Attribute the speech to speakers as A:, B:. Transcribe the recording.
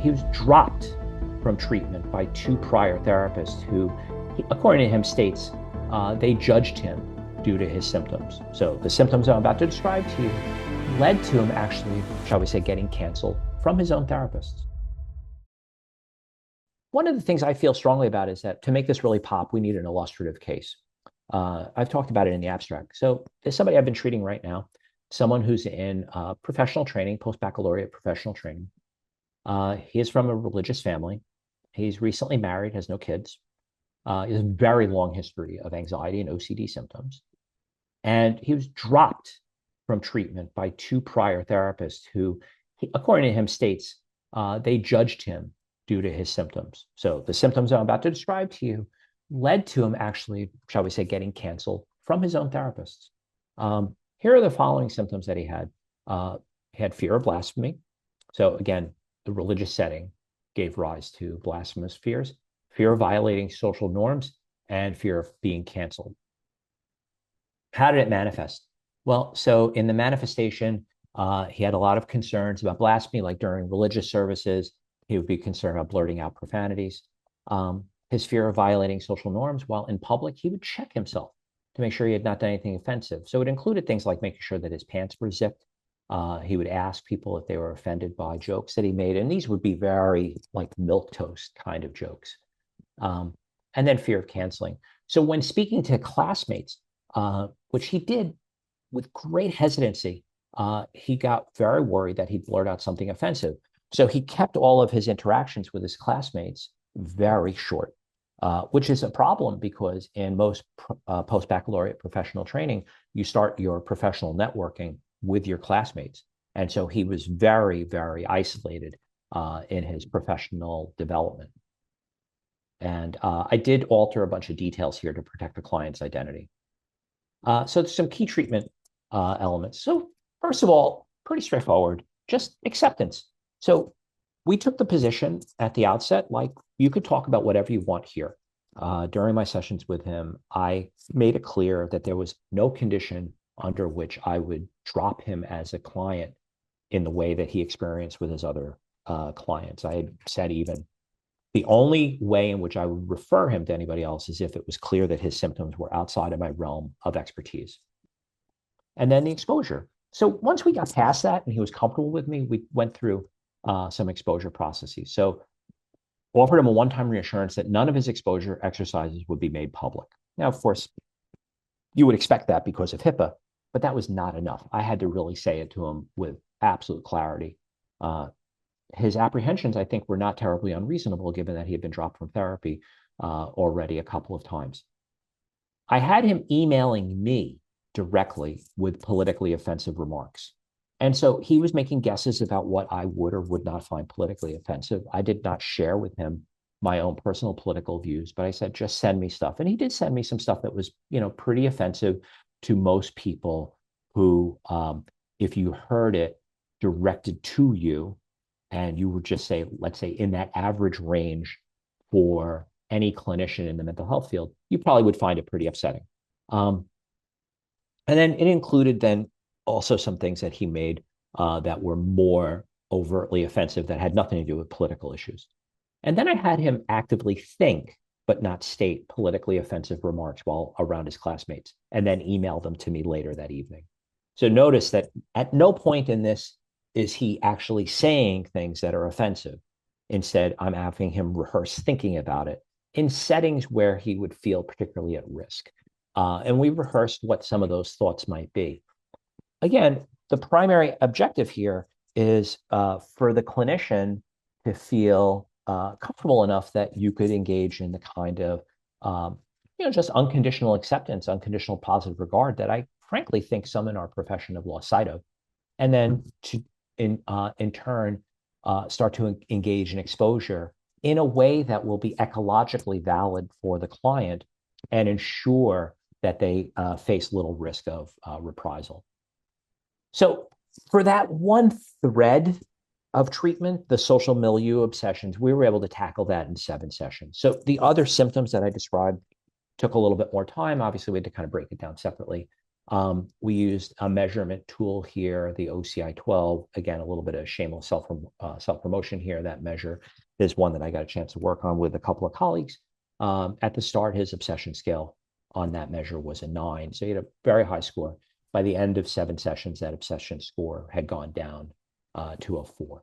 A: he was dropped from treatment by 2 prior therapists who, according to him, states they judged him due to his symptoms. So the symptoms I'm about to describe to you led to him actually, shall we say, getting canceled from his own therapists. One of the things I feel strongly about is that to make this really pop, we need an illustrative case. I've talked about it in the abstract. So there's somebody I've been treating right now, someone who's in professional training, post-baccalaureate professional training. He is from a religious family. He's recently married, has no kids. He has a very long history of anxiety and OCD symptoms. And he was dropped from treatment by 2 prior therapists who, according to him, states they judged him due to his symptoms. So the symptoms I'm about to describe to you led to him actually, shall we say, getting canceled from his own therapists. Here are the following symptoms that he had. He had fear of blasphemy. So again, the religious setting gave rise to blasphemous fears, fear of violating social norms, and fear of being canceled. How did it manifest? Well, so in the manifestation, he had a lot of concerns about blasphemy, like during religious services, he would be concerned about blurting out profanities. His fear of violating social norms, while in public, he would check himself to make sure he had not done anything offensive. So it included things like making sure that his pants were zipped. He would ask people if they were offended by jokes that he made, and these would be very like milquetoast kind of jokes. And then fear of canceling. So when speaking to classmates, which he did with great hesitancy, he got very worried that he'd blurt out something offensive. So he kept all of his interactions with his classmates very short, which is a problem because in most post-baccalaureate professional training, you start your professional networking with your classmates. And so he was very, very isolated in his professional development. And I did alter a bunch of details here to protect the client's identity. So there's some key treatment elements. So first of all, pretty straightforward, just acceptance. So we took the position at the outset, like you could talk about whatever you want here. During my sessions with him, I made it clear that there was no condition under which I would drop him as a client in the way that he experienced with his other clients. I had said even the only way in which I would refer him to anybody else is if it was clear that his symptoms were outside of my realm of expertise. And then the exposure. So once we got past that and he was comfortable with me, we went through some exposure processes. So offered him a one-time reassurance that none of his exposure exercises would be made public. Now, of course, you would expect that because of HIPAA, but that was not enough. I had to really say it to him with absolute clarity. His apprehensions, I think, were not terribly unreasonable, given that he had been dropped from therapy already a couple of times. I had him emailing me directly with politically offensive remarks. And so he was making guesses about what I would or would not find politically offensive. I did not share with him my own personal political views, but I said, just send me stuff. And he did send me some stuff that was, pretty offensive to most people who, if you heard it directed to you, and you would just say, let's say in that average range for any clinician in the mental health field, you probably would find it pretty upsetting. And then it included then also some things that he made that were more overtly offensive that had nothing to do with political issues. And then I had him actively think, but not state politically offensive remarks while around his classmates, and then email them to me later that evening. So notice that at no point in this is he actually saying things that are offensive. Instead, I'm having him rehearse thinking about it in settings where he would feel particularly at risk. And we rehearsed what some of those thoughts might be. Again, the primary objective here is for the clinician to feel comfortable enough that you could engage in the kind of, just unconditional acceptance, unconditional positive regard that I frankly think some in our profession have lost sight of. And then to, in turn, start to engage in exposure in a way that will be ecologically valid for the client and ensure that they face little risk of reprisal. So for that one thread of treatment, the social milieu obsessions, we were able to tackle that in 7 sessions. So the other symptoms that I described took a little bit more time. Obviously, we had to kind of break it down separately. We used a measurement tool here, the OCI-12. Again, a little bit of shameless self-promotion here. That measure is one that I got a chance to work on with a couple of colleagues. At the start, his obsession scale on that measure was a 9. So he had a very high score. By the end of 7 sessions, that obsession score had gone down to a 4.